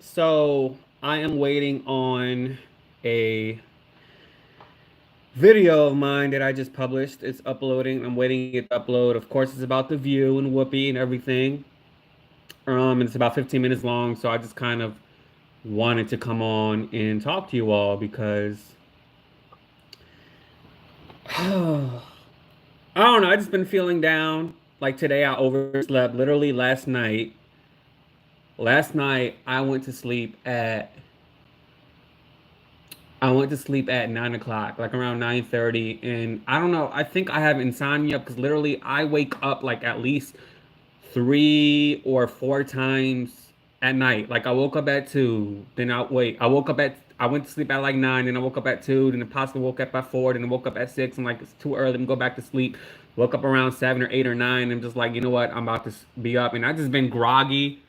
So I am waiting on a video of mine that I just published. It's uploading. I'm waiting it to upload. Of course, it's about the view and Whoopi and everything. And it's about 15 minutes long. So I just kind of wanted to come on and talk to you all because I don't know. I just been feeling down. Like today, I overslept. Literally last night. Last night, I went to sleep at 9 o'clock, like around 9:30, and I don't know. I think I have insomnia because literally I wake up like at least 3 or 4 times at night. Like I woke up at 2, then I went to sleep at like 9, then I woke up at 2, then I possibly woke up at 4, then I woke up at 6. I'm like it's too early. I'm go back to sleep. Woke up around 7 or 8 or 9. I'm just like you know what? I'm about to be up, and I just been groggy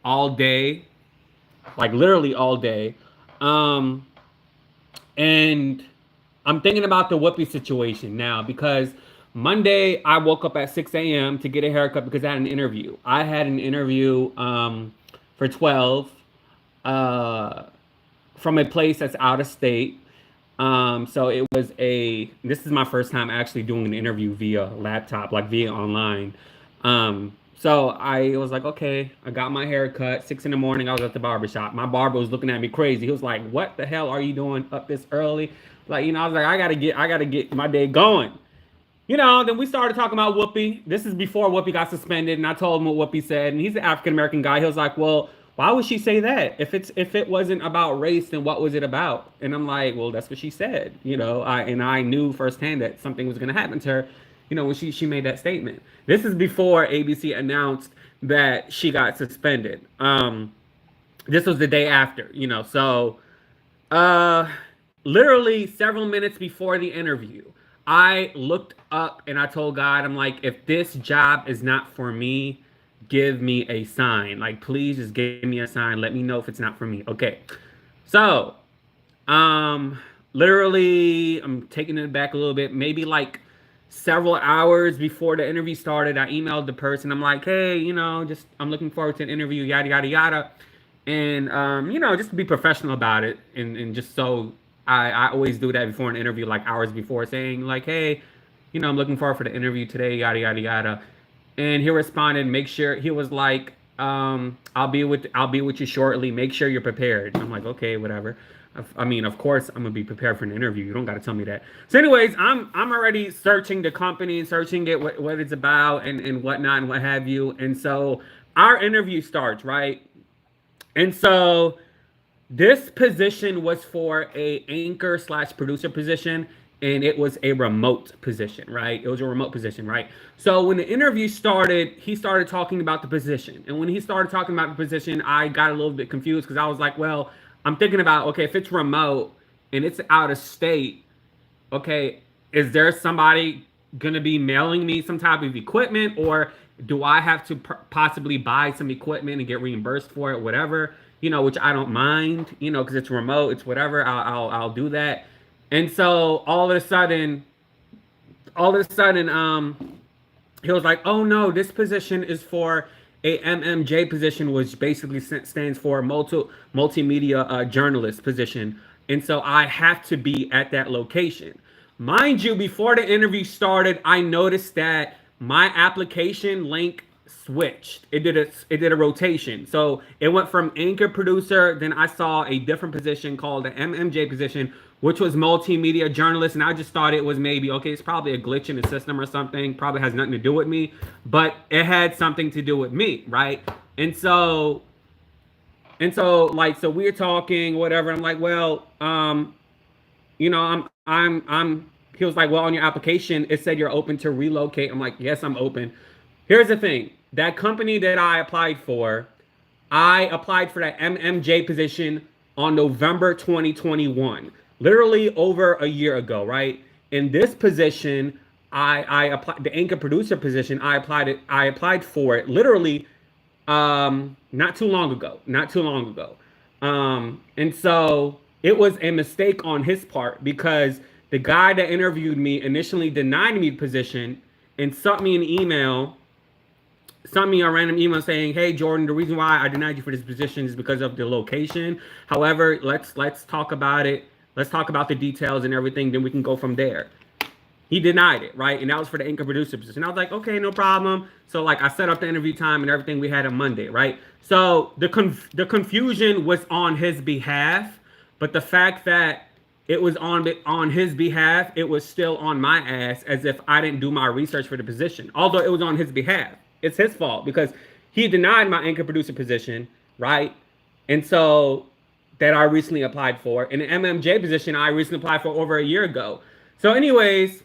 all day, like literally all day. Um, and I'm thinking about the Whoopi situation now because Monday I woke up at 6 a.m. to get a haircut because I had an interview. I had an interview for 12 uh, from a place that's out of state. So it was this is my first time actually doing an interview via laptop, like via online. So I was like, okay, I got my hair cut. 6 in the morning, I was at the barber shop. My barber was looking at me crazy. He was like, what the hell are you doing up this early? Like, I was like, I gotta get my day going. Then we started talking about Whoopi. This is before Whoopi got suspended, and I told him what Whoopi said, and he's an African American guy. He was like, "Well, why would she say that? If it wasn't about race, then what was it about?" And I'm like, "Well, that's what she said." I knew firsthand that something was going to happen to her. When she made that statement. This is before ABC announced that she got suspended. This was the day after. So uh, literally several minutes before the interview, I looked up and I told God, I'm like, if this job is not for me, give me a sign. Like, please just give me a sign. Let me know if it's not for me. Okay. So, um, literally, I'm taking it back a little bit. Maybe like several hours before the interview started, I emailed the person. I'm like, hey, just I'm looking forward to an interview, yada yada yada, and just to be professional about it, and just so I always do that before an interview, like hours before, saying like, hey, I'm looking forward for the interview today, yada yada yada. And he responded, make sure he was like, I'll be with you shortly. Make sure you're prepared. I'm like, okay, whatever. I mean, of course, I'm gonna be prepared for an interview. You don't got to tell me that. So, anyways, I'm already searching the company, searching it, what it's about, and whatnot, and what have you. And so our interview starts, right? And so this position was for a anchor slash producer position, and it was a remote position, right? It was a remote position, right? So when the interview started, he started talking about the position, and when he started talking about the position, I got a little bit confused because I was like, well, I'm thinking about, okay, if it's remote and it's out of state, okay, is there somebody gonna be mailing me some type of equipment, or do I have to possibly buy some equipment and get reimbursed for it, whatever? Which I don't mind, because it's remote, it's whatever. I'll do that. And so all of a sudden, he was like, "Oh no, this position is for a MMJ position, which basically stands for multimedia journalist position, and so I have to be at that location." Mind you, before the interview started, I noticed that my application link switched. It did a rotation. So it went from anchor producer, then I saw a different position called the MMJ position, which was multimedia journalist, and I just thought it was maybe okay, it's probably a glitch in the system or something, probably has nothing to do with me, but it had something to do with me, right? And so we're talking whatever. I'm like, well, I'm he was like, well, on your application it said you're open to relocate. I'm like, yes, I'm open. Here's the thing, that company that I applied for that MMJ position on November 2021, literally over a year ago, right? In this position, I applied the anchor producer position. I applied for it literally not too long ago. Not too long ago. And so it was a mistake on his part because the guy that interviewed me initially denied me the position and sent me an email sent me a random email saying, "Hey Jordan, the reason why I denied you for this position is because of the location. However, let's talk about it. Let's talk about the details and everything. Then we can go from there." He denied it, right? And that was for the anchor producer position. I was like, okay, no problem. So like I set up the interview time and everything we had on Monday, right? So the confusion was on his behalf, but the fact that it was on his behalf, it was still on my ass as if I didn't do my research for the position. Although it was on his behalf. It's his fault because he denied my anchor producer position, right? And so that I recently applied for. And the MMJ position I recently applied for over a year ago. So anyways,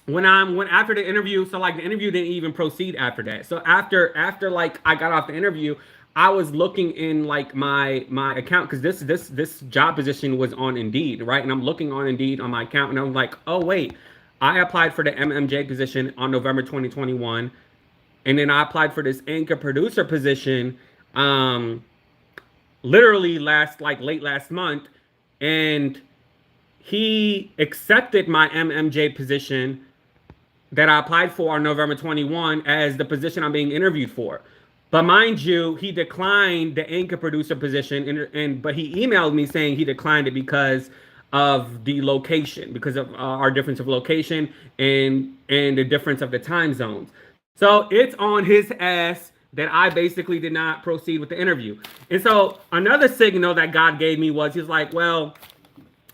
when after the interview, so like the interview didn't even proceed after that. So after like I got off the interview, I was looking in like my account because this job position was on Indeed, right? And I'm looking on Indeed on my account, and I'm like, oh wait, I applied for the MMJ position on November 2021, and then I applied for this anchor producer position, literally late last month, and he accepted my MMJ position that I applied for on November 21 as the position I'm being interviewed for. But mind you, he declined the anchor producer position, but he emailed me saying he declined it because of the location, because of our difference of location and the difference of the time zones. So it's on his ass that I basically did not proceed with the interview. And so another signal that God gave me was he's like, well,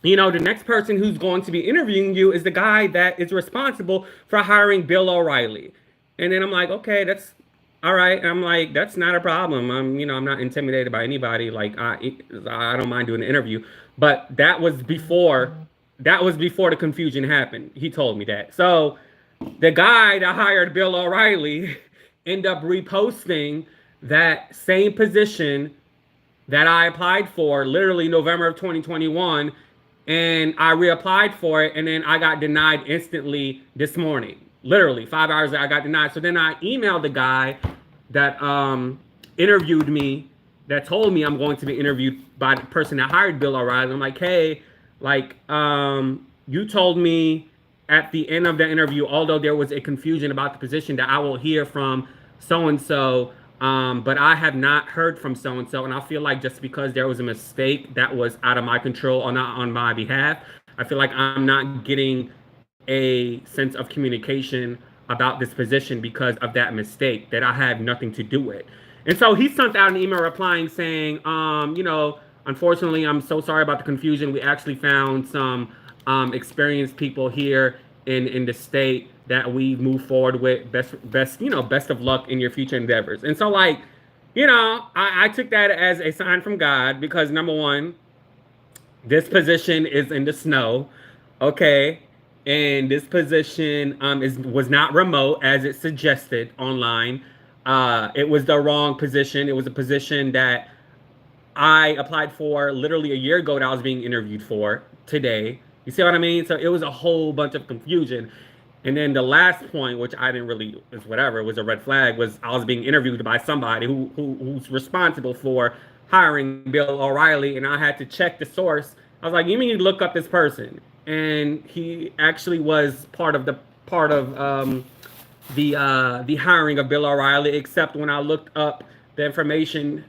you know, the next person who's going to be interviewing you is the guy that is responsible for hiring Bill O'Reilly. And then I'm like, okay, that's all right. And I'm like, that's not a problem. I'm not intimidated by anybody. Like, I don't mind doing an interview. But that was before the confusion happened. He told me that. So the guy that hired Bill O'Reilly ended up reposting that same position that I applied for literally November of 2021, and I reapplied for it, and then I got denied instantly this morning. Literally 5 hours later, I got denied. So then I emailed the guy that interviewed me, that told me I'm going to be interviewed by the person that hired Bill O'Reilly. I'm like, hey, like, you told me at the end of the interview, although there was a confusion about the position, that I will hear from so and so. But I have not heard from so and so, and I feel like just because there was a mistake that was out of my control or not on my behalf, I feel like I'm not getting a sense of communication about this position because of that mistake that I had nothing to do with. And so he sent out an email replying saying, unfortunately, I'm so sorry about the confusion. We actually found some experienced people here in the state that we move forward with. Best of luck in your future endeavors. And so like, I took that as a sign from God because number one, this position is in the snow, okay, and this position was not remote as it suggested online. It was the wrong position. It was a position that I applied for literally a year ago that I was being interviewed for today. You see what I mean? So it was a whole bunch of confusion. And then the last point, which I didn't really, is whatever, it was a red flag, was I was being interviewed by somebody who's responsible for hiring Bill O'Reilly, and I had to check the source. I was like, you mean you look up this person? And he actually was part of the hiring of Bill O'Reilly, except when I looked up the information,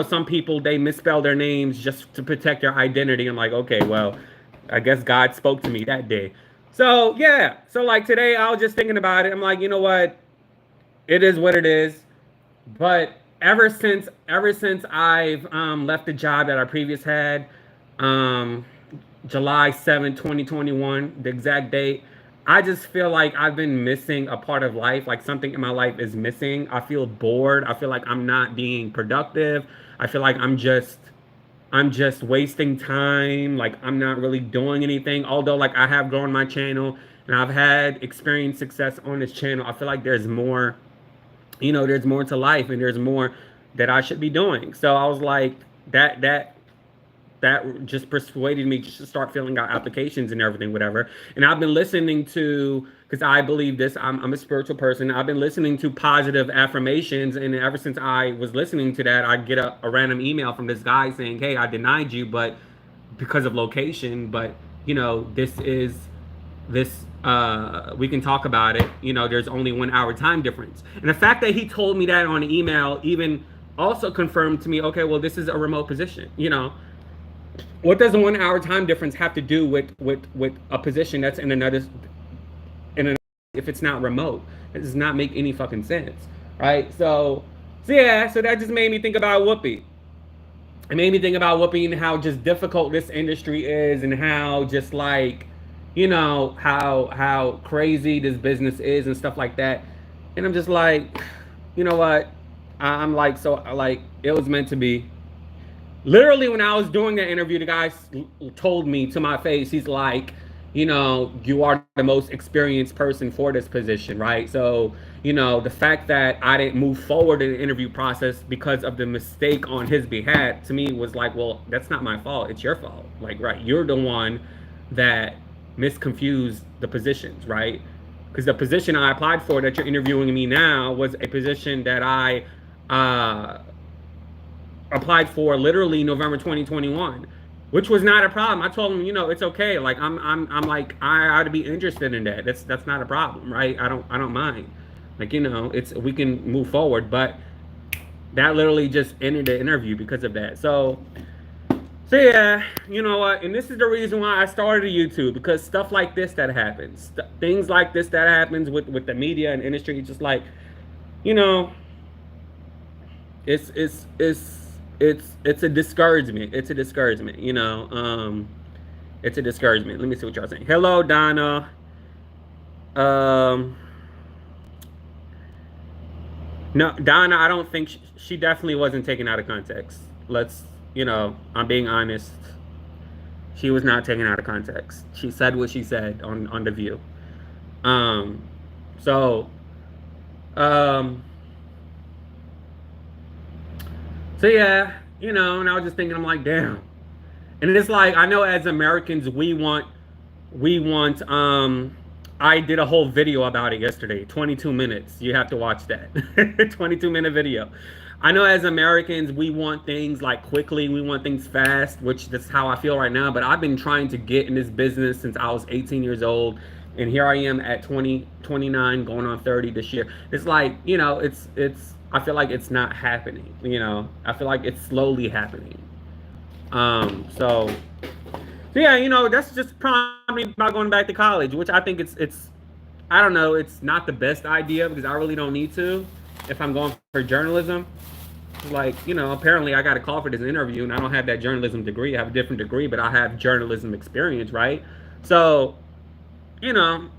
some people, they misspell their names just to protect their identity. I'm like, okay, well, I guess God spoke to me that day. So yeah, so like today I was just thinking about it. I'm like, you know what? It is what it is. But ever since I've left the job that I previous had, July 7, 2021, the exact date, I just feel like I've been missing a part of life. Like something in my life is missing. I feel bored. I feel like I'm not being productive. I feel like I'm just wasting time. Like I'm not really doing anything. Although like I have grown my channel and I've had experienced success on this channel, I feel like there's more, there's more to life and there's more that I should be doing. So I was like, that just persuaded me to start filling out applications and everything, whatever. And I've been listening to, because I believe this, I'm a spiritual person. I've been listening to positive affirmations. And ever since I was listening to that, I get a random email from this guy saying, hey, I denied you, but because of location, but this is this we can talk about it. You know, there's only 1 hour time difference. And the fact that he told me that on email even also confirmed to me, okay, well, this is a remote position. You know, what does a 1 hour time difference have to do with a position that's in another if it's not remote? It does not make any fucking sense, right? So yeah, so that just made me think about Whoopi. It made me think about Whoopi and how just difficult this industry is, and how just like, you know, how crazy this business is and stuff like that. And I'm just like, you know what? I'm like, so like it was meant to be. Literally, when I was doing that interview, the guy told me to my face, he's like, you know, you are the most experienced person for this position, right? So, you know, the fact that I didn't move forward in the interview process because of the mistake on his behalf, to me was like, well, that's not my fault. It's your fault. Like, right, you're the one that misconfused the positions, right? Because the position I applied for that you're interviewing me now was a position that I applied for literally November 2021, which was not a problem. I told him, you know, it's okay. Like I'm like I ought to be interested in that. That's not a problem, right? I don't mind. Like, you know, it's we can move forward, but that literally just ended the interview because of that. So yeah, you know what? And this is the reason why I started a YouTube, because stuff like this that happens, things like this that happens with the media and industry, just like, you know, it's it's it's it's a discouragement. It's a discouragement, you know. It's a discouragement. Let me see what y'all saying. Hello, Donna. Um, no, Donna. I don't think she definitely wasn't taken out of context. Let's, you know, I'm being honest. She was not taken out of context. She said what she said on the View. Um, so um, so yeah, you know. And I was just thinking, I'm like, damn. And it's like, I know as Americans we want I did a whole video about it yesterday, 22 minutes. You have to watch that. 22-minute video. I know as Americans we want things like quickly, we want things fast, which that's how I feel right now, but I've been trying to get in this business since I was 18 years old, and here I am at 20, 29, going on 30 this year. It's like, you know, it's I feel like it's not happening, you know. I feel like it's slowly happening. So yeah, you know, that's just probably about going back to college, which I think it's I don't know, it's not the best idea because I really don't need to if I'm going for journalism. Like, you know, apparently I got a call for this interview and I don't have that journalism degree. I have a different degree, but I have journalism experience, right? So, you know,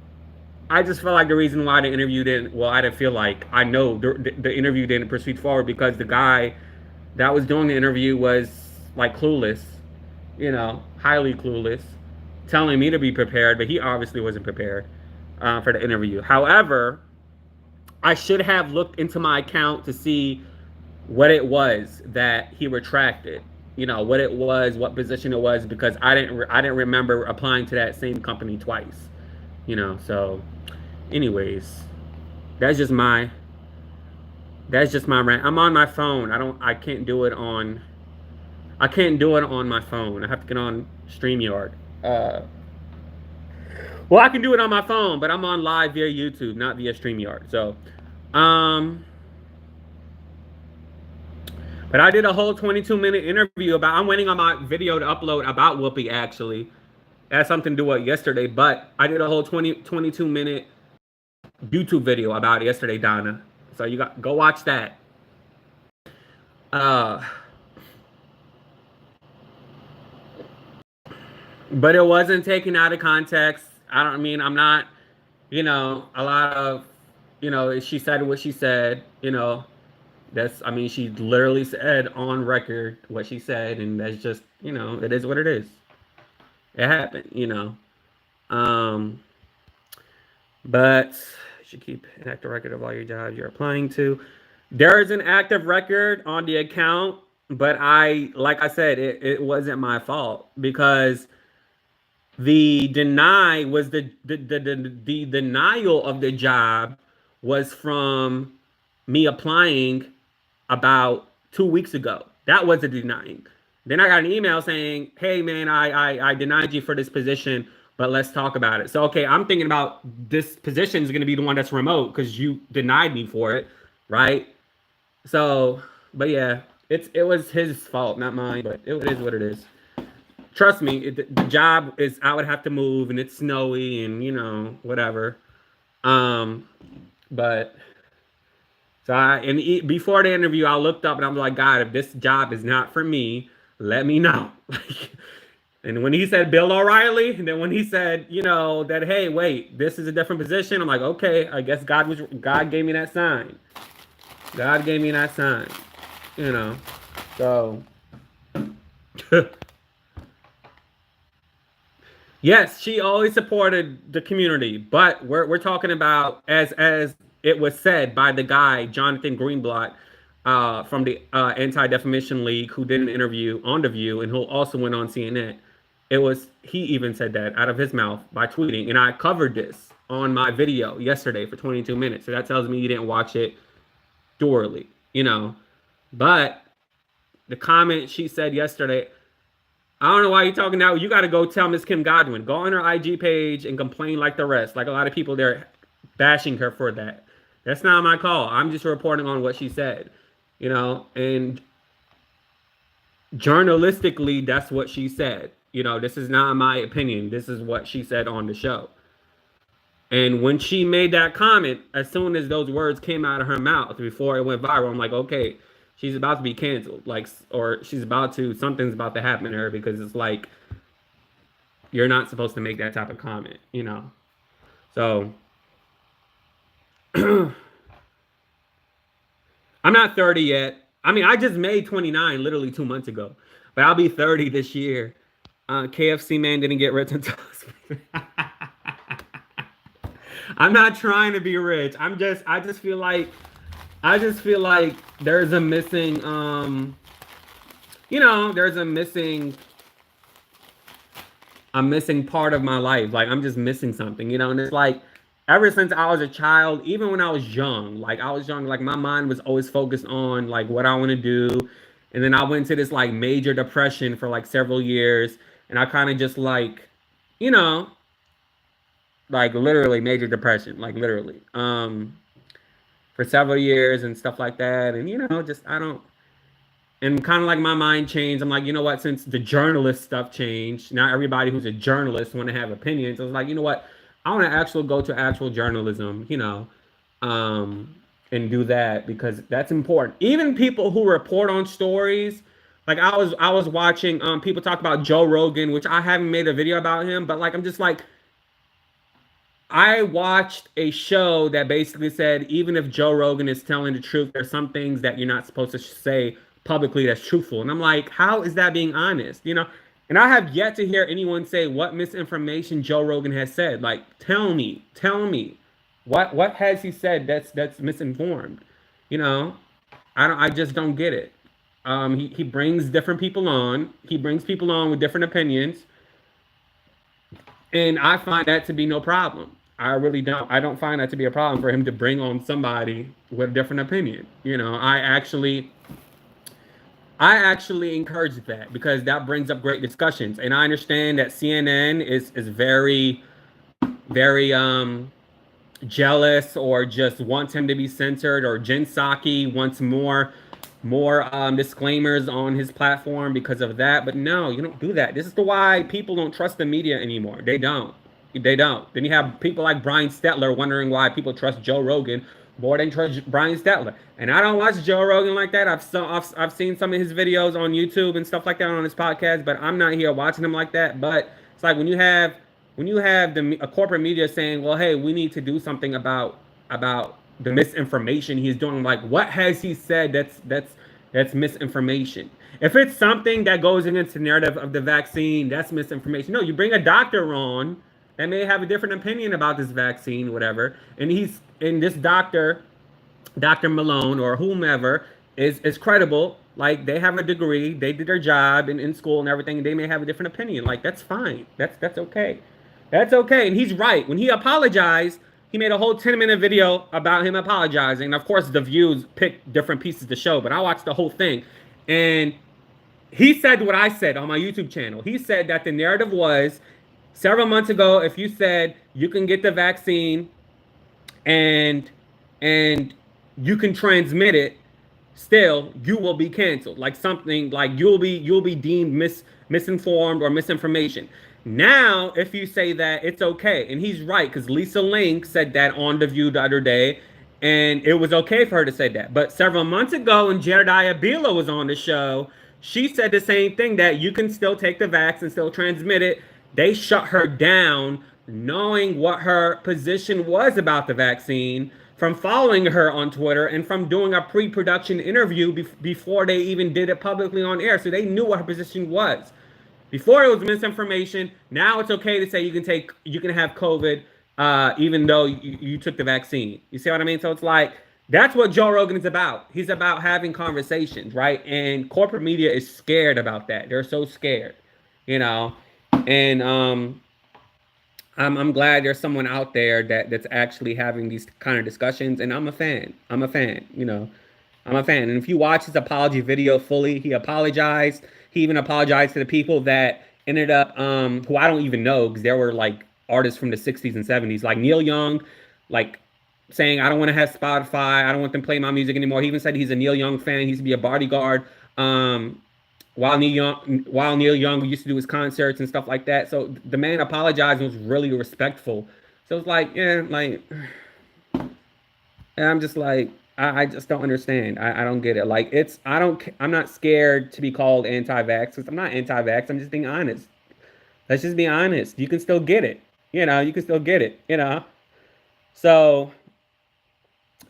I just felt like the reason why the interview didn't, well, I didn't feel like, I know the interview didn't proceed forward because the guy that was doing the interview was like clueless, you know, highly clueless, telling me to be prepared, but he obviously wasn't prepared for the interview. However, I should have looked into my account to see what it was that he retracted. You know, what it was, what position it was, because I didn't remember applying to that same company twice. You know, so anyways, that's just my that's just my rant. I'm on my phone. I can't do it on my phone. I have to get on StreamYard. Uh, well, I can do it on my phone, but I'm on live via YouTube, not via StreamYard. So, um, but I did a whole 22-minute interview about. I'm waiting on my video to upload about Whoopi. Actually, it had something to do with yesterday, but I did a whole 22-minute YouTube video about it yesterday, Donna. So you got go watch that. Uh, but it wasn't taken out of context. I mean, I'm not, you know, a lot of, you know, she said what she said, you know, I mean, she literally said on record what she said, and that's just, you know, it is what it is. It happened, you know. Um, but you should keep an active record of all your jobs you're applying to. There is an active record on the account, but like I said, it wasn't my fault because the deny was the denial of the job was from me applying about 2 weeks ago. That was a denying. Then I got an email saying, "Hey man, I denied you for this position. but let's talk about it. So, okay, I'm thinking about this position is going to be the one that's remote because you denied me for it, right? So, but yeah, it was his fault, not mine, but it is what it is. Trust me, the job is, I would have to move and it's snowy and, whatever. Um, but so before the interview, I looked up and I'm like, God, if this job is not for me, let me know. And when he said Bill O'Reilly, and then when he said, that, hey, wait, this is a different position, I'm like, okay, I guess God gave me that sign. God gave me that sign. So yes, she always supported the community, but we're talking about, as it was said by the guy Jonathan Greenblatt, from the Anti-Defamation League, who did an interview on The View and who also went on CNN. He even said that out of his mouth by tweeting, and I covered this on my video yesterday for 22 minutes. So that tells me you didn't watch it thoroughly, But the comment she said yesterday, I don't know why you're talking now. You got to go tell Miss Kim Godwin. Go on her IG page and complain like the rest. Like a lot of people, they're bashing her for that. That's not my call. I'm just reporting on what she said, and journalistically, that's what she said. This is not my opinion. This is what she said on the show. And when she made that comment, as soon as those words came out of her mouth before it went viral, I'm like, okay, she's about to be canceled, or something's about to happen to her, because it's like, you're not supposed to make that type of comment, So I'm not 30 yet. I mean, I just made 29 literally 2 months ago, but I'll be 30 this year. KFC man didn't get rich until I'm not trying to be rich. I just feel like there's a missing, there's a missing part of my life. Like, I'm just missing something, and it's like, ever since I was a child, even when I was young, like my mind was always focused on like what I want to do. And then I went into this like major depression for like several years. And I kind of just like, like literally major depression, like literally, for several years and stuff like that. And, and kind of like my mind changed. I'm like, you know what, since the journalist stuff changed, now everybody who's a journalist want to have opinions. I was like, you know what, I want to actually go to actual journalism, and do that, because that's important. Even people who report on stories, like I was watching people talk about Joe Rogan, which I haven't made a video about him, but like I'm just like, I watched a show that basically said, even if Joe Rogan is telling the truth, there's some things that you're not supposed to say publicly that's truthful. And I'm like, how is that being honest? And I have yet to hear anyone say what misinformation Joe Rogan has said. Like, tell me, what has he said that's misinformed? I just don't get it. He brings different people on. He brings people on with different opinions. And I find that to be no problem. I really don't. I don't find that to be a problem for him to bring on somebody with a different opinion. I actually encourage that, because that brings up great discussions. And I understand that CNN is very, very jealous, or just wants him to be censored, or Jen Psaki wants more disclaimers on his platform because of that. But no, you don't do that. This is why people don't trust the media anymore. They don't. Then you have people like Brian Stetler wondering why people trust Joe Rogan more than trust Brian Stetler. And I don't watch Joe Rogan like that. I've seen some of his videos on YouTube and stuff like that on his podcast, but I'm not here watching him like that. But it's like when you have a corporate media saying, well, hey, we need to do something about the misinformation he's doing. Like, what has he said that's misinformation? If it's something that goes against the narrative of the vaccine, that's misinformation. No, you bring a doctor on that may have a different opinion about this vaccine, whatever, and this doctor, Dr. Malone or whomever, is credible. Like, they have a degree, they did their job in school and everything, and they may have a different opinion. Like, that's fine. That's okay. That's okay. And he's right. When he apologized, he made a whole 10-minute video about him apologizing. And of course, the views picked different pieces to show, but I watched the whole thing. And he said what I said on my YouTube channel. He said that the narrative was several months ago, if you said you can get the vaccine and and you can transmit it, still you will be canceled. Like something like you'll be deemed misinformed or misinformation. Now, if you say that, it's okay, and he's right because Lisa Link said that on The View the other day, and it was okay for her to say that. But several months ago, when Jedediah Bila was on the show, she said the same thing, that you can still take the vax and still transmit it. They shut her down, knowing what her position was about the vaccine, from following her on Twitter and from doing a pre-production interview before they even did it publicly on air. So they knew what her position was. Before it was misinformation. Now it's okay to say you can have COVID, even though you took the vaccine. You see what I mean? So it's like that's what Joe Rogan is about. He's about having conversations, right? And corporate media is scared about that. They're so scared, you know. And I'm glad there's someone out there that's actually having these kind of discussions, and I'm a fan. I'm a fan, you know. I'm a fan. And if you watch his apology video fully, he apologized. He even apologized to the people that ended up, who I don't even know, because there were like artists from the 60s and 70s, like Neil Young, like saying, I don't want to have Spotify. I don't want them playing my music anymore. He even said he's a Neil Young fan. He used to be a bodyguard. While Neil Young used to do his concerts and stuff like that. So the man apologized and was really respectful. So it's like, yeah, like, and I'm just like, I just don't understand. I don't get it. Like, I'm not scared to be called anti-vax because I'm not anti-vax. I'm just being honest. Let's just be honest. You can still get it. You can still get it, So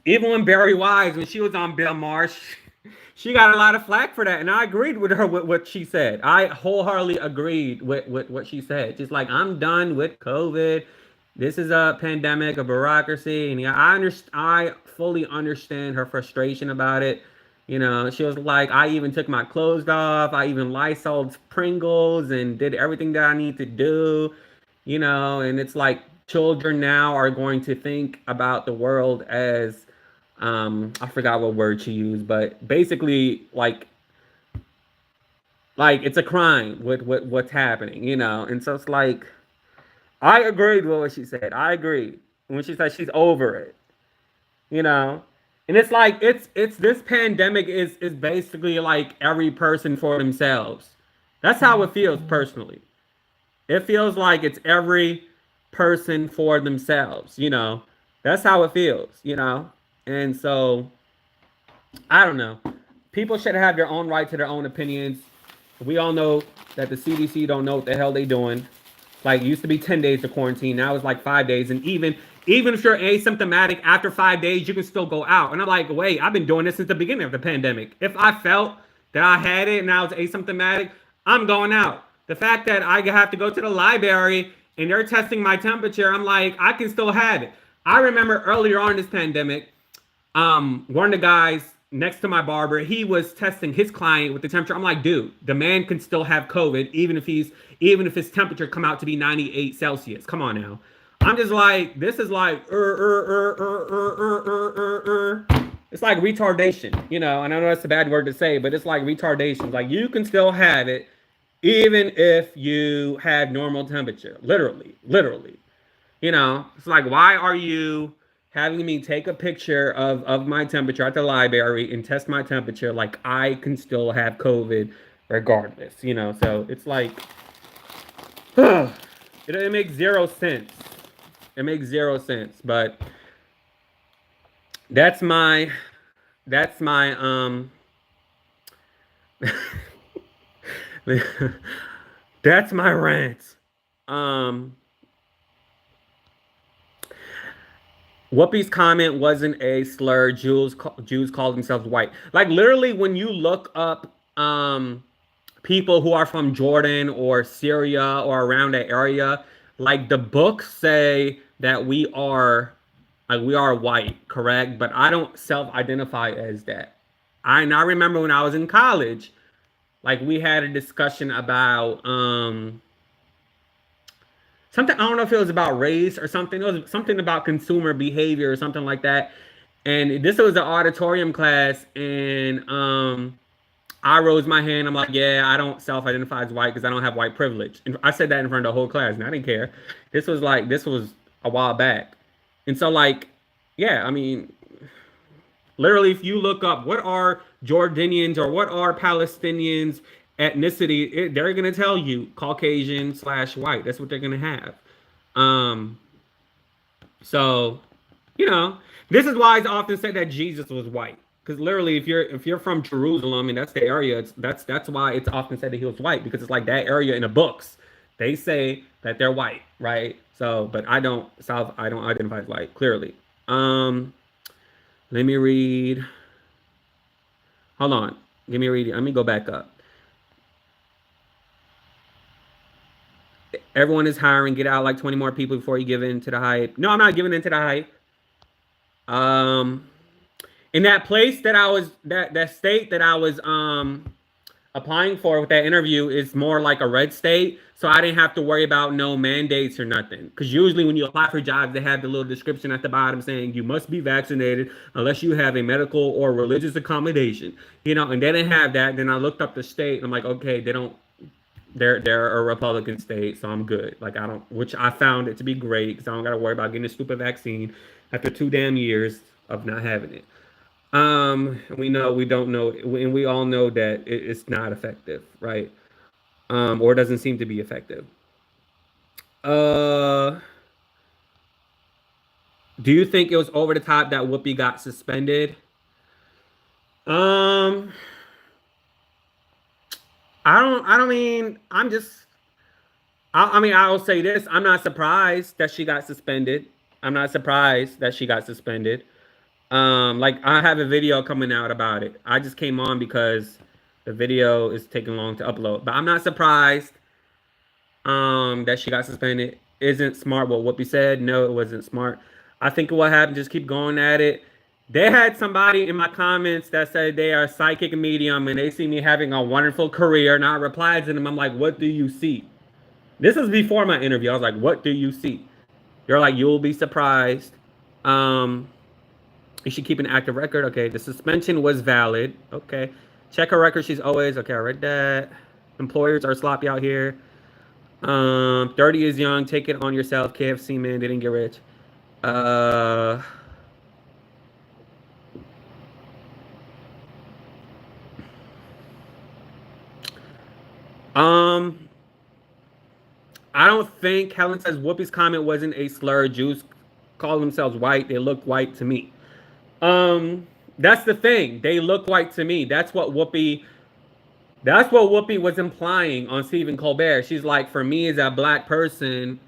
even when Barry Wise, when she was on Bill Maher, she got a lot of flack for that, and I agreed with her with what she said. I wholeheartedly agreed with what she said. Just like, I'm done with COVID. This is a pandemic, a bureaucracy, and I fully understand her frustration about it. She was like, I even took my clothes off. I even Lysoled Pringles and did everything that I need to do. And it's like children now are going to think about the world as I forgot what word she used, but basically like it's a crime with what's happening, and so it's like I agreed with what she said. I agreed when she said she's over it, you know and it's like it's this pandemic is basically like every person for themselves. That's how it feels personally. It feels like it's every person for themselves, that's how it feels. And so I don't know. People should have their own right to their own opinions. We all know that the CDC don't know what the hell they doing. Like, it used to be 10 days of quarantine. Now it's like 5 days. And even if you're asymptomatic, after 5 days, you can still go out. And I'm like, wait, I've been doing this since the beginning of the pandemic. If I felt that I had it and I was asymptomatic, I'm going out. The fact that I have to go to the library and they're testing my temperature, I'm like, I can still have it. I remember earlier on in this pandemic, one of the guys next to my barber, he was testing his client with the temperature. I'm like, dude, the man can still have COVID even if his temperature come out to be 98 Celsius. Come on now. I'm just like, this is like it's like retardation, and I know that's a bad word to say, but it's like retardation. Like, you can still have it even if you had normal temperature. Literally. It's like, why are you having me take a picture of my temperature at the library and test my temperature like I can still have COVID regardless, So it's like, it makes zero sense. It makes zero sense, but that's my that's my rant. Whoopi's comment wasn't a slur. Jews called themselves white. Like, literally, when you look up people who are from Jordan or Syria or around that area, like, the books say that we are white, correct? But I don't self-identify as that. I remember when I was in college, like, we had a discussion about something. I don't know if it was about race or something. It was something about consumer behavior or something like that. And this was an auditorium class, and I rose my hand. I'm like, yeah, I don't self-identify as white because I don't have white privilege. And I said that in front of the whole class, and I didn't care. This was a while back, and so like, yeah, I mean, literally, if you look up what are Jordanians or what are Palestinians ethnicity, they're gonna tell you Caucasian/white. That's what they're gonna have. Um, so, you know, this is why it's often said that Jesus was white. Because literally, if you're from Jerusalem and that's the area, that's why it's often said that he was white, because it's like that area in the books. They say that they're white, right? So, but I don't identify as white, clearly. Let me read. Hold on. Give me a reading. Let me go back up. Everyone is hiring. Get out like 20 more people before you give in to the hype. No, I'm not giving in to the hype. In that place that I was, that state that I was applying for with that interview is more like a red state, so I didn't have to worry about no mandates or nothing. Because usually when you apply for jobs, they have the little description at the bottom saying you must be vaccinated unless you have a medical or religious accommodation. You know, and they didn't have that. Then I looked up the state, and I'm like, okay, they don't. They're a Republican state, so I'm good. Like I don't, which I found it to be great because I don't got to worry about getting a stupid vaccine after 2 damn years of not having it. We don't know, and we all know that it's not effective, right? Or it doesn't seem to be effective. Do you think it was over the top that Whoopi got suspended? I don't mean, I mean, I'll say this. I'm not surprised that she got suspended. I'm not surprised that she got suspended. Like I have a video coming out about it. I just came on because the video is taking long to upload. But I'm not surprised that she got suspended. Isn't smart what Whoopi said. No, it wasn't smart. I think what happened, just keep going at it. They had somebody in my comments that said they are psychic and medium and they see me having a wonderful career. And I replied to them, I'm like, what do you see? This is before my interview. I was like, what do you see? You're like, you'll be surprised. You should keep an active record. Okay, the suspension was valid. Okay, check her record. She's always okay. I read that. Employers are sloppy out here. 30 is young. Take it on yourself. KFC man didn't get rich. I don't think Helen says Whoopi's comment wasn't a slur. Jews call themselves white. They look white to me. That's the thing. They look white to me. That's what Whoopi was implying on Stephen Colbert. She's like, for me as a black person,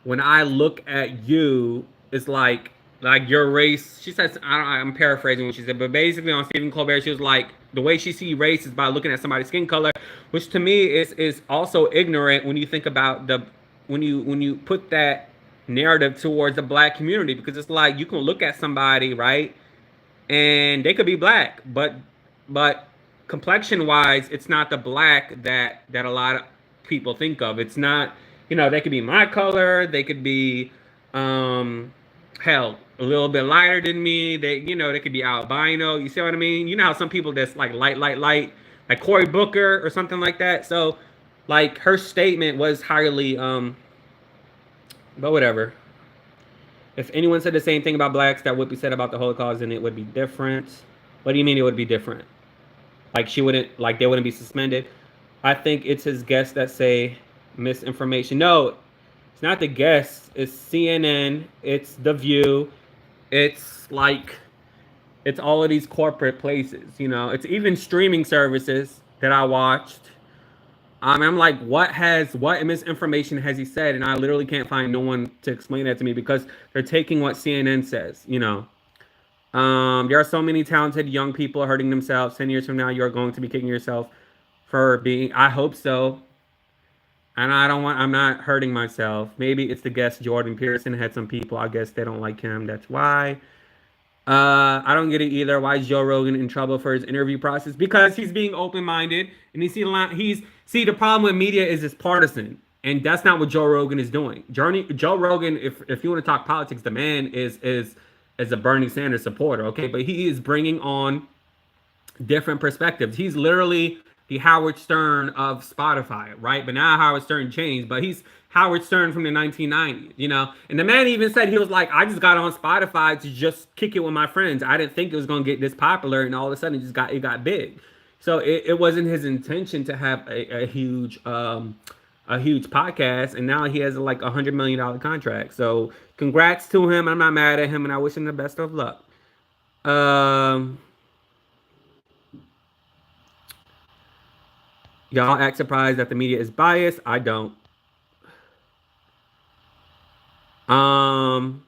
when I look at you, it's like your race. She says, I'm paraphrasing what she said, but basically on Stephen Colbert, she was like, the way she sees race is by looking at somebody's skin color, which to me is also ignorant when you think about when you put that narrative towards the black community, because it's like you can look at somebody, right, and they could be black, but complexion wise, it's not the black that a lot of people think of. It's not, they could be my color, they could be hell, a little bit lighter than me. They could be albino. You see what I mean? You know how some people that's like light, like Cory Booker or something like that. So, like her statement was highly, but whatever. If anyone said the same thing about blacks that Whoopi said about the Holocaust, then it would be different. What do you mean it would be different? Like they wouldn't be suspended? I think it's his guests that say misinformation. No, it's not the guests. It's CNN. It's The View. It's all of these corporate places. It's even streaming services that I watched. I'm like, what misinformation has he said? And I literally can't find no one to explain that to me, because they're taking what CNN says. There are so many talented young people hurting themselves. 10 years from now, you're going to be kicking yourself for being. I hope so. And I'm not hurting myself. Maybe it's the guest Jordan Peterson had some people. I guess they don't like him. That's why. I don't get it either. Why is Joe Rogan in trouble for his interview process? Because he's being open-minded, and the problem with media is it's partisan, and that's not what Joe Rogan is doing. Joe Rogan, if you want to talk politics, the man is a Bernie Sanders supporter, okay? But he is bringing on different perspectives. He's literally the Howard Stern of Spotify, right? But now Howard Stern changed, but he's Howard Stern from the 1990s, you know? And the man even said, he was like, I just got on Spotify to just kick it with my friends. I didn't think it was going to get this popular, and all of a sudden it got big. So it wasn't his intention to have a huge podcast, and now he has like $100 million contract. So congrats to him. I'm not mad at him, and I wish him the best of luck. Um, Y'all act surprised that the media is biased. I don't. Um,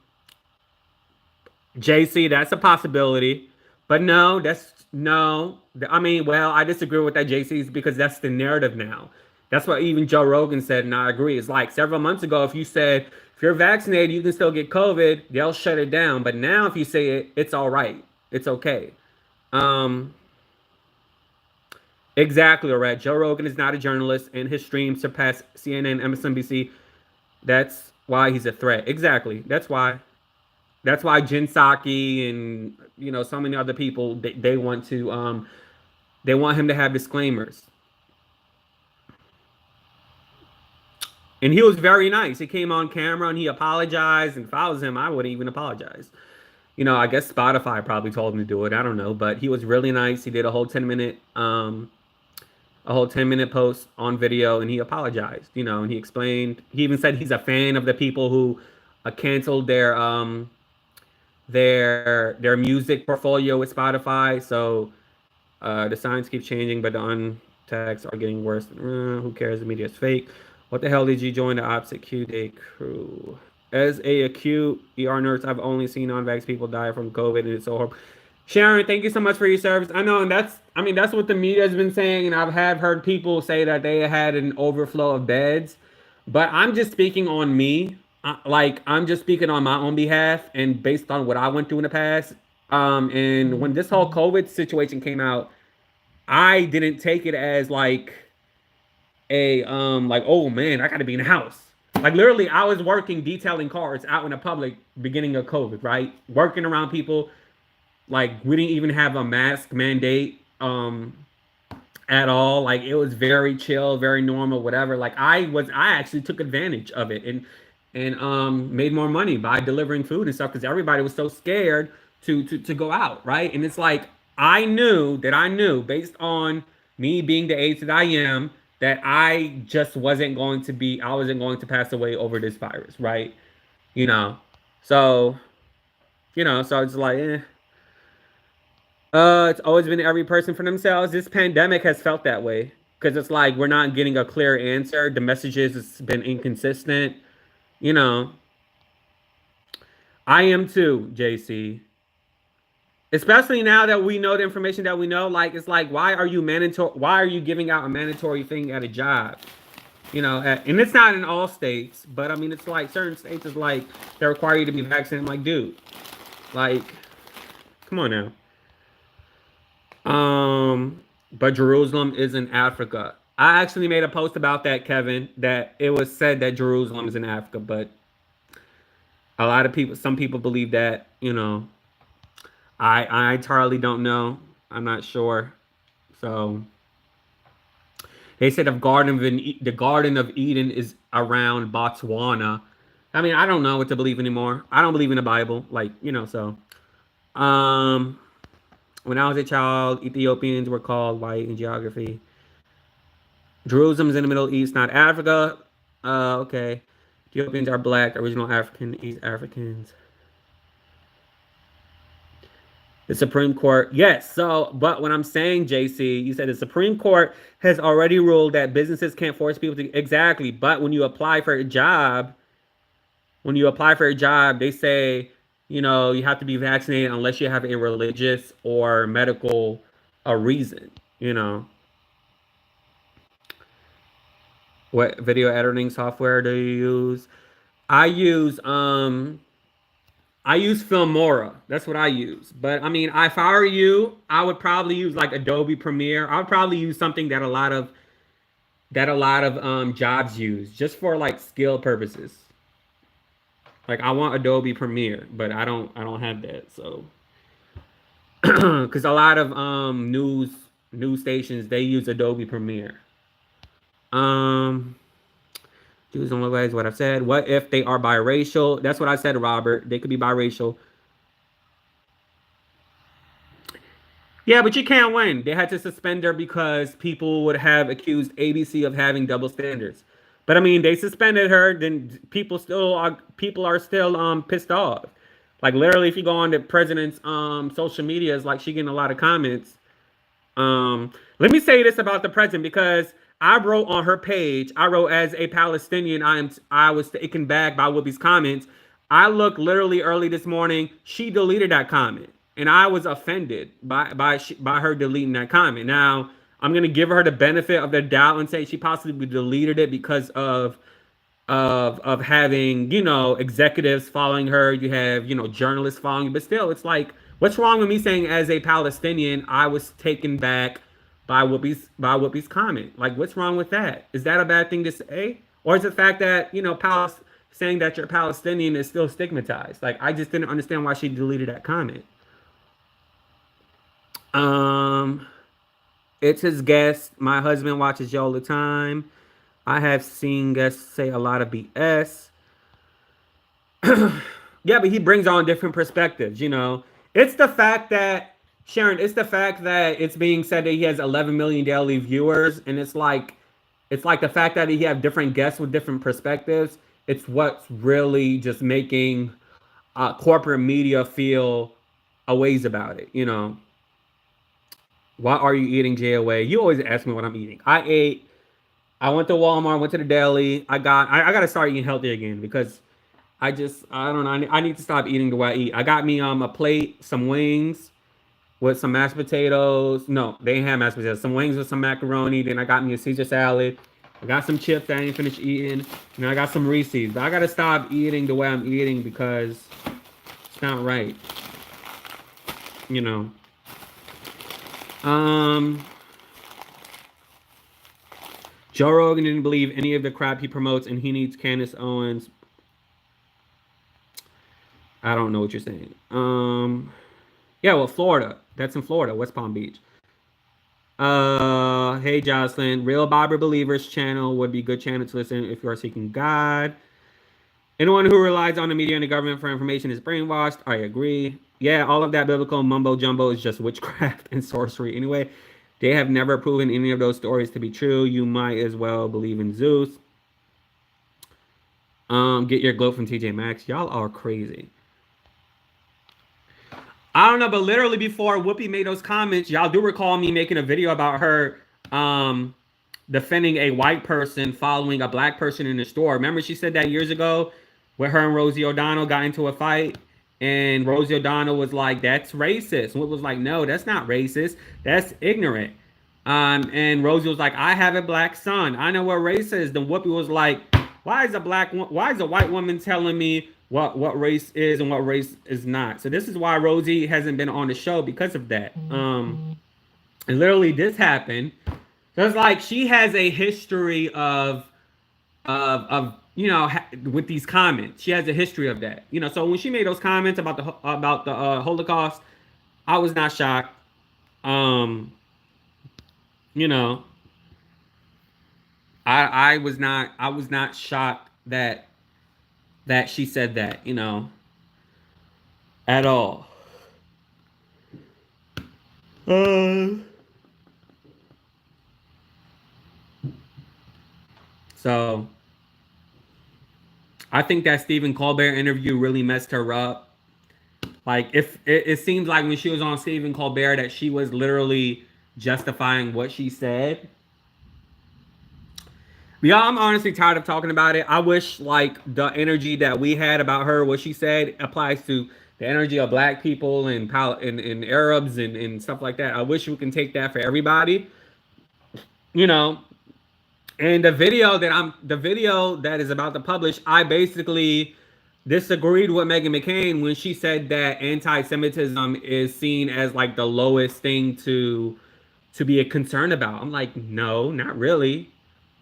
JC, that's a possibility, but no, that's no. I mean, well, I disagree with that, JC, because that's the narrative now. That's what even Joe Rogan said, and I agree. It's like several months ago, if you said if you're vaccinated, you can still get COVID, they'll shut it down. But now, if you say it, it's all right. It's okay. Um, exactly, all right. Joe Rogan is not a journalist, and his streams surpass CNN, MSNBC. That's why he's a threat. Exactly. That's why. That's why Jen Psaki and so many other people they want to they want him to have disclaimers. And he was very nice. He came on camera and he apologized. And if I was him, I wouldn't even apologize. I guess Spotify probably told him to do it. I don't know, but he was really nice. He did a whole 10-minute post on video, and he apologized. And he explained. He even said he's a fan of the people who canceled their music portfolio with Spotify. So the signs keep changing, but the untags are getting worse. Who cares? The media is fake. What the hell did you join the opposite Q-Day crew? As a acute ER nurse, I've only seen non-vax people die from COVID, and it's so horrible. Sharon, thank you so much for your service. I know, and that's what the media has been saying, and I've heard people say that they had an overflow of beds, but I'm just speaking on me. Like I'm just speaking on my own behalf and based on what I went through in the past. And when this whole COVID situation came out, I didn't take it as like like, oh man, I gotta be in the house. Like literally, I was working detailing cars out in the public beginning of COVID, right? Working around people. Like we didn't even have a mask mandate at all. Like it was very chill, very normal, whatever. Like I actually took advantage of it and made more money by delivering food and stuff because everybody was so scared to go out, right? And it's like I knew based on me being the age that I am that I just I wasn't going to pass away over this virus, right? You know. So, so it's like, it's always been every person for themselves. This pandemic has felt that way because it's like we're not getting a clear answer. The messages has been inconsistent. You know, I am too, JC. Especially now that we know the information that we know, like it's like, why are you giving out a mandatory thing at a job? And it's not in all states, but I mean, it's like certain states is like they require you to be vaccinated. I'm like, dude, like, come on now. But Jerusalem is in Africa. I actually made a post about that, Kevin, that it was said that Jerusalem is in Africa, but some people believe that, I entirely don't know. I'm not sure. So they said the Garden of Eden is around Botswana. I mean, I don't know what to believe anymore. I don't believe in the Bible, like, so. When I was a child, Ethiopians were called white in geography. Jerusalem's in the Middle East, not Africa. Okay. Ethiopians are black, original African, East Africans. The Supreme Court, yes. So, but when I'm saying, JC, you said the Supreme Court has already ruled that businesses can't force people to, exactly. But when you apply for a job, they say, you have to be vaccinated unless you have a religious or medical reason, What video editing software do you use? I use Filmora. That's what I use. But I mean, if I were you, I would probably use like Adobe Premiere. I would probably use something that a lot of jobs use just for like skill purposes. Like I want Adobe Premiere, but I don't have that. So because a lot of news stations they use Adobe Premiere. Um, Jews don't look like what I've said. What if they are biracial? That's what I said, Robert. They could be biracial. Yeah, but you can't win. They had to suspend her because people would have accused ABC of having double standards. But I mean, they suspended her. Then people are still pissed off. Like literally, if you go on the president's social media, it's like she getting a lot of comments. Let me say this about the president because I wrote on her page. I wrote as a Palestinian, I was taken back by Whoopi's comments. I looked literally early this morning. She deleted that comment, and I was offended by her deleting that comment. Now I'm gonna give her the benefit of the doubt and say she possibly deleted it because of having executives following her. You have journalists following you, but still it's like, what's wrong with me saying as a Palestinian I was taken back by Whoopi's comment? Like, what's wrong with that? Is that a bad thing to say, or is the fact that saying that you're Palestinian is still stigmatized? Like, I just didn't understand why she deleted that comment. um it's his guest. My husband watches you all the time. I have seen guests say a lot of BS. Yeah, but he brings on different perspectives. It's the fact that, Sharon, it's the fact that it's being said that he has 11 million daily viewers, and it's like the fact that he have different guests with different perspectives. It's what's really just making corporate media feel a ways about it. Why are you eating JOA? You always ask me what I'm eating. I went to Walmart, went to the deli. I got to start eating healthy again because I don't know. I need to stop eating the way I eat. I got me a plate, some wings with some mashed potatoes. No, they ain't have mashed potatoes. Some wings with some macaroni. Then I got me a Caesar salad. I got some chips that I ain't finished eating. And I got some Reese's. But I gotta stop eating the way I'm eating because it's not right. You know. Um, Joe Rogan didn't believe any of the crap he promotes, and he needs Candace Owens. I don't know what you're saying. Yeah, well, Florida. That's in Florida, West Palm Beach. Hey Jocelyn, Real Bible Believers channel would be good channel to listen if you are seeking God. Anyone who relies on the media and the government for information is brainwashed. I agree. Yeah, all of that biblical mumbo jumbo is just witchcraft and sorcery. Anyway, they have never proven any of those stories to be true. You might as well believe in Zeus. Get your glow from TJ Maxx. Y'all are crazy. I don't know, but literally before Whoopi made those comments, y'all do recall me making a video about her defending a white person following a black person in the store. Remember she said that years ago where her and Rosie O'Donnell got into a fight, and Rosie O'Donnell was like, that's racist. And Whoopi was like, no, that's not racist. That's ignorant. And Rosie was like, I have a black son. I know what race is. Then Whoopi was like, why is a white woman telling me what race is and what race is not? So this is why Rosie hasn't been on the show, because of that. And literally this happened. So it's like she has a history of with these comments. She has a history of that. So when she made those comments about the Holocaust, I was not shocked. I was not shocked that she said that, at all. So I think that Stephen Colbert interview really messed her up. Like, if it seems like when she was on Stephen Colbert that she was literally justifying what she said. But yeah, I'm honestly tired of talking about it. I wish like the energy that we had about her, what she said, applies to the energy of black people and Arabs and stuff like that. I wish we can take that for everybody. And the video that is about to publish, I basically disagreed with Meghan McCain when she said that anti-Semitism is seen as like the lowest thing to be a concern about. I'm like, no, not really.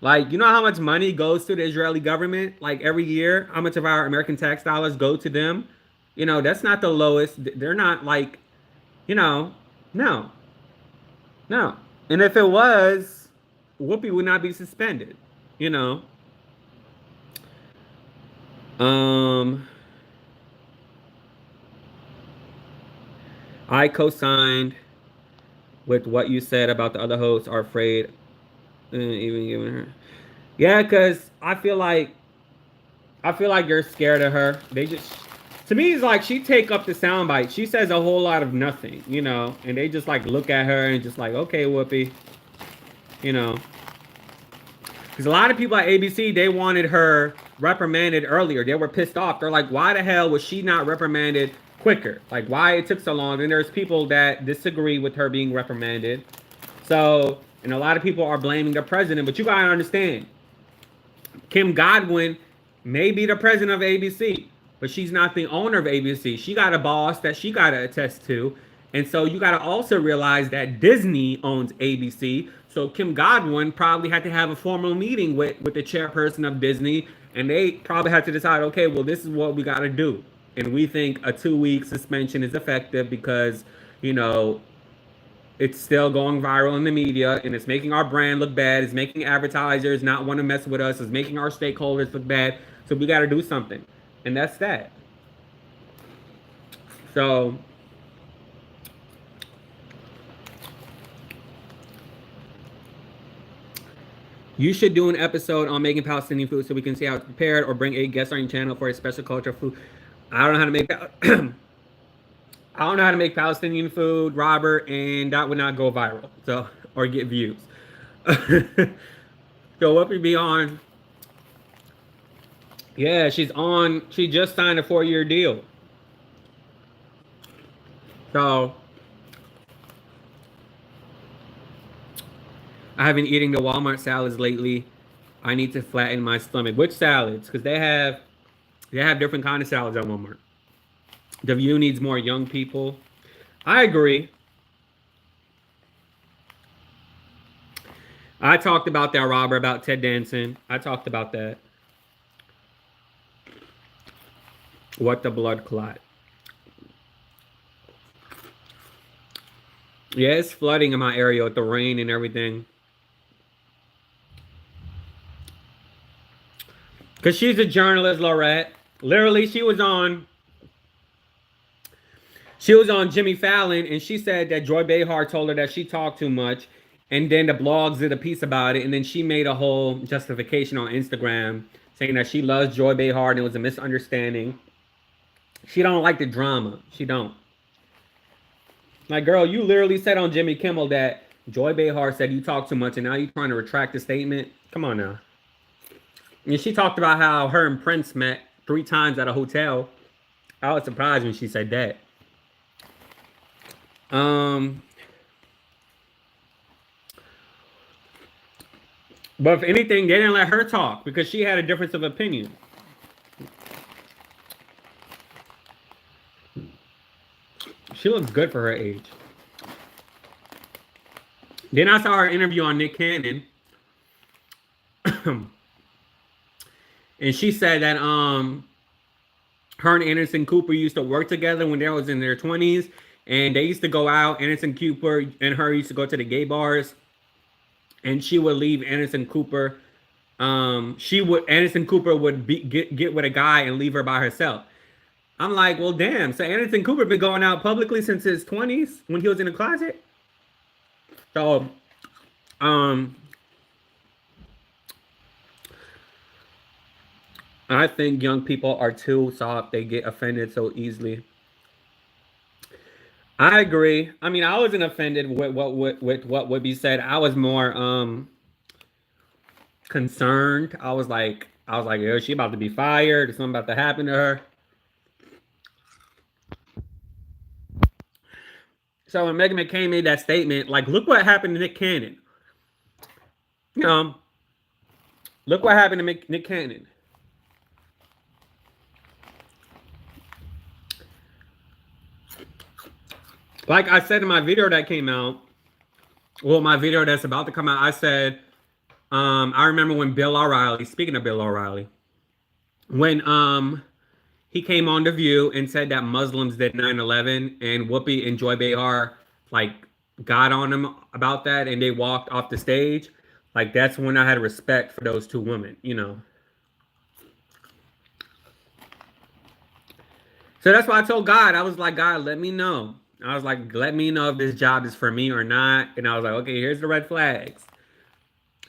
Like, you know how much money goes to the Israeli government? Like every year, how much of our American tax dollars go to them? That's not the lowest. They're not like You know, no, no. And if it was, Whoopi would not be suspended. You know. Um, I co-signed with what you said about the other hosts are afraid, even giving her. Yeah, because I feel like you're scared of her. They just, to me, it's like she take up the soundbite. She says a whole lot of nothing, and they just like look at her and just like, okay, Whoopi, you know. Because a lot of people at ABC, they wanted her reprimanded earlier. They were pissed off. They're like, why the hell was she not reprimanded quicker? Like, why it took so long? And there's people that disagree with her being reprimanded. So, and a lot of people are blaming the president, but you gotta understand, Kim Godwin may be the president of ABC, but she's not the owner of ABC. She got a boss that she got to attest to. And so you got to also realize that Disney owns ABC. So Kim Godwin probably had to have a formal meeting with the chairperson of Disney. And they probably had to decide, okay, well, this is what we got to do. And we think a 2-week suspension is effective because, you know, it's still going viral in the media and it's making our brand look bad. It's making advertisers not want to mess with us. It's making our stakeholders look bad. So we got to do something. And that's that. So you should do an episode on making Palestinian food so we can see how it's prepared, or bring a guest on your channel for a special culture food. I don't know how to make I don't know how to make Palestinian food, Robert, and that would not go viral. So, or get views. So what we be on? Yeah, she's on. She just signed a 4-year deal. So I have been eating the Walmart salads lately. I need to flatten my stomach. Which salads? Because they have different kind of salads at Walmart. The View needs more young people. I agree. I talked about that, Robert, about Ted Danson. I talked about that. What the blood clot. Yeah, it's flooding in my area with the rain and everything. Because she's a journalist, Lorette. Literally, she was on Jimmy Fallon, and she said that Joy Behar told her that she talked too much. And then the blogs did a piece about it, and then she made a whole justification on Instagram saying that she loves Joy Behar and it was a misunderstanding. She don't like the drama. She don't. Like, girl, you literally said on Jimmy Kimmel that Joy Behar said you talk too much, and now you're trying to retract the statement? Come on now. And she talked about how her and Prince met 3 times at a hotel. I was surprised when she said that. But if anything, they didn't let her talk because she had a difference of opinion. She looks good for her age. Then I saw her interview on Nick Cannon. And she said that her and Anderson Cooper used to work together when they was in their 20s. And they used to go out. Anderson Cooper and her used to go to the gay bars. And she would leave Anderson Cooper. Anderson Cooper would get with a guy and leave her by herself. I'm like, well, damn. So Anderson Cooper been going out publicly since his 20s when he was in the closet. So, I think young people are too soft. They get offended so easily. I agree. I mean, I wasn't offended with what would be said. I was more concerned. I was like, is she about to be fired? Is something about to happen to her? So when Meghan McCain made that statement, like, look what happened to Nick Cannon. Look what happened to Nick Cannon. Like I said in my video that came out, well, my video that's about to come out, I said, I remember when Bill O'Reilly, speaking of Bill O'Reilly, when he came on The View and said that Muslims did 9/11, and Whoopi and Joy Behar like got on him about that, and they walked off the stage. Like that's when I had respect for those two women, you know. So that's why I told God, I was like, God, let me know. I was like, let me know if this job is for me or not. And I was like, okay, here's the red flags.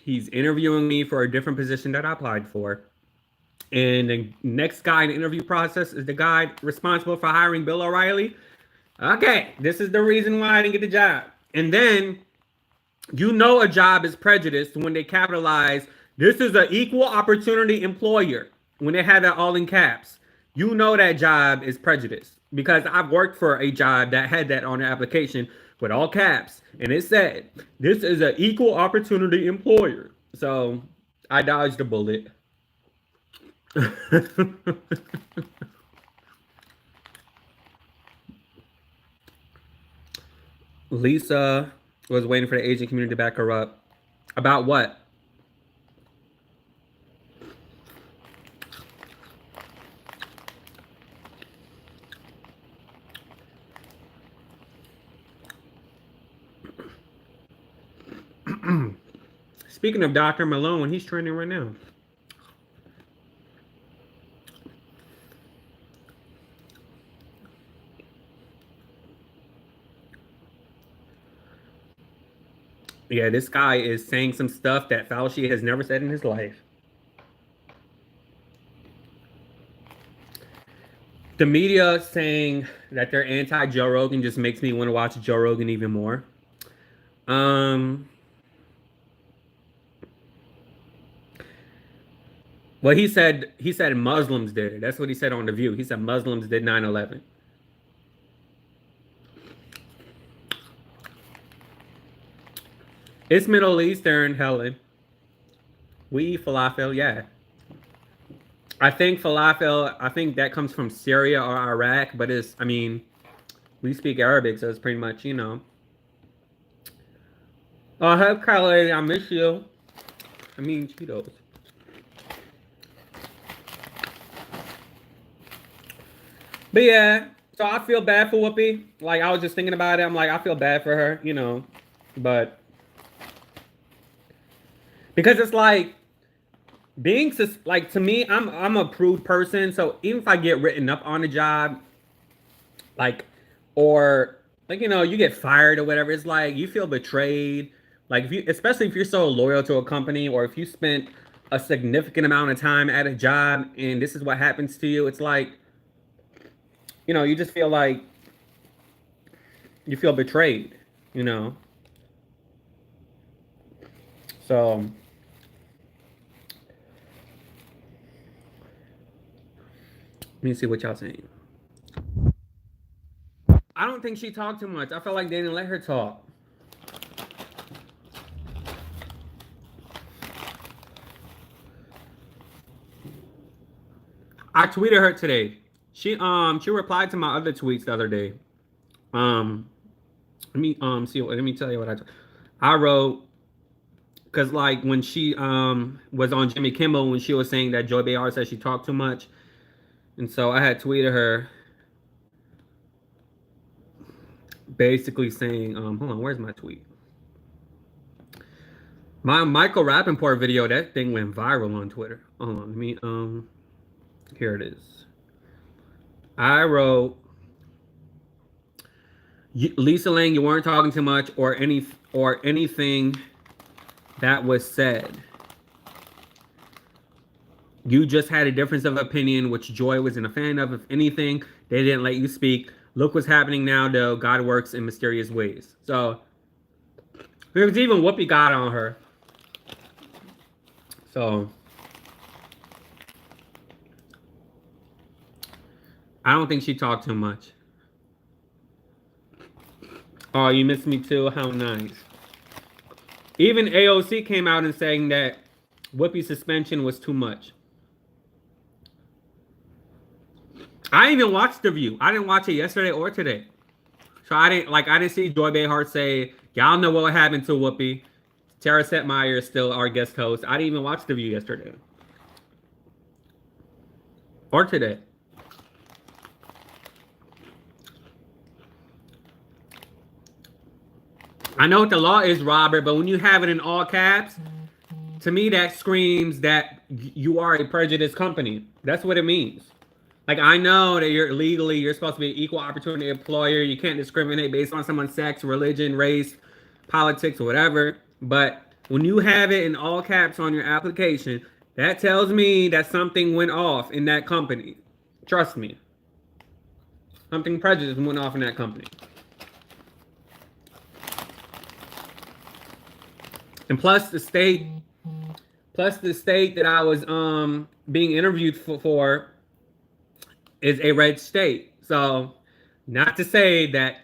He's interviewing me for a different position that I applied for. And the next guy in the interview process is the guy responsible for hiring Bill O'Reilly. Okay, this is the reason why I didn't get the job. And then you know a job is prejudiced when they capitalize. This is an equal opportunity employer. When they have that all in caps, you know that job is prejudiced because I've worked for a job that had that on the application with all caps, and it said this is an equal opportunity employer. So I dodged a bullet. Lisa was waiting for the Asian community to back her up. About what? Speaking of Dr. Malone, he's trending right now. Yeah, this guy is saying some stuff that Fauci has never said in his life. The media saying that they're anti-Joe Rogan just makes me want to watch Joe Rogan even more. Well, he said Muslims did it. That's what he said on The View. He said Muslims did 9/11. It's Middle Eastern, Helen. We eat falafel, yeah. I think falafel, I think that comes from Syria or Iraq, but it's, I mean, we speak Arabic, so it's pretty much, you know. Oh, hey, Kylie, I miss you. I mean, Cheetos. But yeah, so I feel bad for Whoopi. Like, I was just thinking about it. I'm like, I feel bad for her, you know. But because it's like being like to me, I'm a prude person. So even if I get written up on a job, like or like you know, you get fired or whatever, it's like you feel betrayed. Like if you especially if you're so loyal to a company or if you spent a significant amount of time at a job and this is what happens to you, it's like you know, you just feel like you feel betrayed, you know. So let me see what y'all saying. I don't think she talked too much. I felt like they didn't let her talk. I tweeted her today. She replied to my other tweets the other day. Let me see. Let me tell you what I wrote because like when she was on Jimmy Kimmel when she was saying that Joy Behar said she talked too much, and so I had tweeted her basically saying hold on, where's my tweet? My Michael Rappaport video, that thing went viral on Twitter. Hold on, let me here it is. I wrote, Lisa Lang, you weren't talking too much or anything that was said. You just had a difference of opinion, which Joy wasn't a fan of. If anything, they didn't let you speak. Look what's happening now, though. God works in mysterious ways. So there was even Whoopi got on her. So I don't think she talked too much. Oh, you missed me too? How nice. Even AOC came out and saying that Whoopi's suspension was too much. I didn't even watch The View. I didn't watch it yesterday or today. So I didn't see Joy Behar say, y'all know what happened to Whoopi. Tara Setmeyer is still our guest host. I didn't even watch The View yesterday. Or today. I know what the law is, Robert, but when you have it in all caps, to me that screams that you are a prejudiced company. That's what it means. Like, I know that you're supposed to be an equal opportunity employer. You can't discriminate based on someone's sex, religion, race, politics, or whatever. But when you have it in all caps on your application, that tells me that something went off in that company. Trust me. Something prejudiced went off in that company. And plus the state that I was being interviewed for is a red state. So, not to say that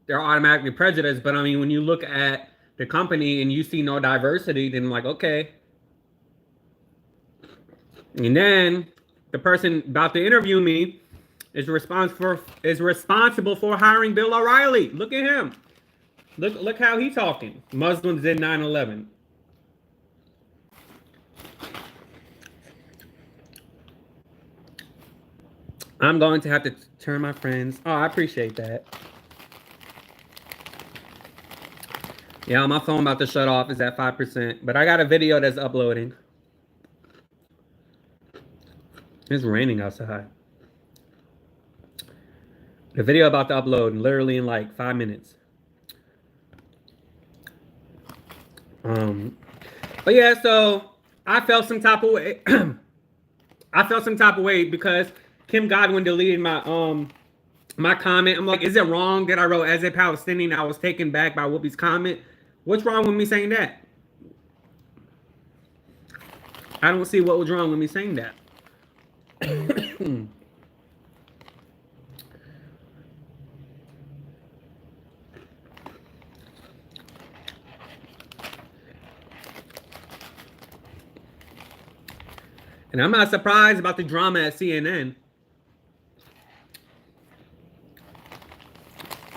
they're automatically prejudiced, but I mean, when you look at the company and you see no diversity, then I'm like, okay. And then the person about to interview me is responsible for hiring Bill O'Reilly. Look at him. Look how he's talking. Muslims did 9/11. I'm going to have to turn my friends. Oh, I appreciate that. Yeah, my phone about to shut off. Is at 5%. But I got a video that's uploading. It's raining outside. The video about to upload literally in like 5 minutes. But yeah, so I felt some type of way. I felt some type of way because Kim Godwin deleted my comment. I'm like, is it wrong that I wrote as a Palestinian? I was taken back by Whoopi's comment. What's wrong with me saying that? I don't see what was wrong with me saying that. And I'm not surprised about the drama at CNN.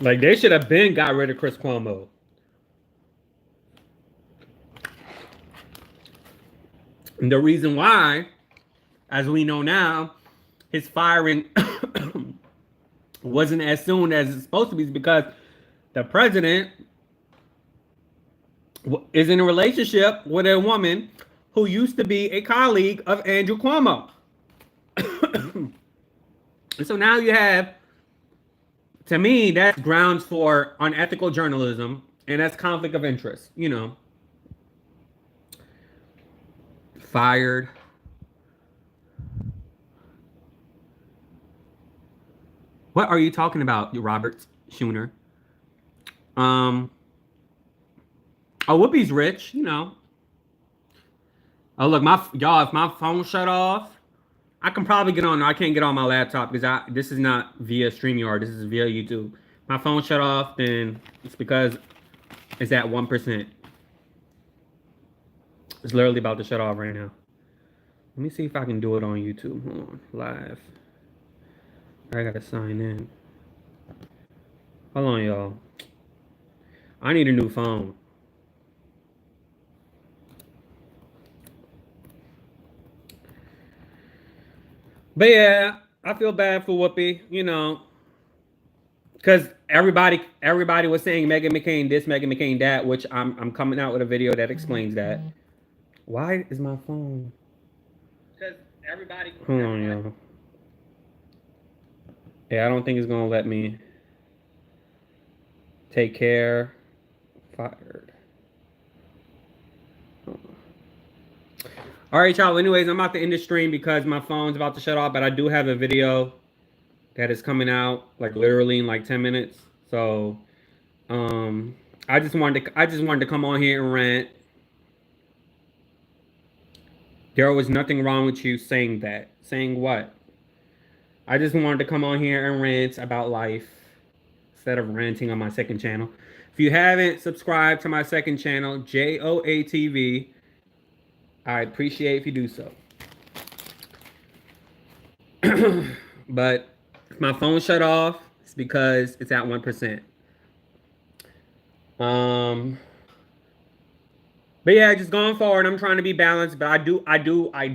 Like, they should have been got rid of Chris Cuomo. And the reason why, as we know now, his firing wasn't as soon as it's supposed to be is because the president is in a relationship with a woman who used to be a colleague of Andrew Cuomo. And so now you have, to me, that's grounds for unethical journalism, and that's conflict of interest, you know. Fired. What are you talking about, Robert Schooner? Oh, Whoopi's rich, you know. Oh, look, y'all, if my phone shut off, I can probably get on. I can't get on my laptop because this is not via StreamYard. This is via YouTube. My phone shut off, then it's because it's at 1%. It's literally about to shut off right now. Let me see if I can do it on YouTube. Hold on, live. I gotta sign in. Hold on, y'all. I need a new phone. But yeah, I feel bad for Whoopi, you know, because everybody was saying Meghan McCain this, Meghan McCain that, which I'm coming out with a video that explains that. Why is my phone? Because everybody. Hold on, y'all. Yeah, I don't think it's gonna let me. Take care. Fired. All right, y'all. Anyways, I'm about to end the stream because my phone's about to shut off, but I do have a video that is coming out like literally in like 10 minutes. So, I just wanted to come on here and rant. There was nothing wrong with you saying that. Saying what? I just wanted to come on here and rant about life instead of ranting on my second channel. If you haven't subscribed to my second channel, JOATV, I appreciate if you do so. But if my phone shut off, it's because it's at 1%. But yeah, just going forward, I'm trying to be balanced, but I do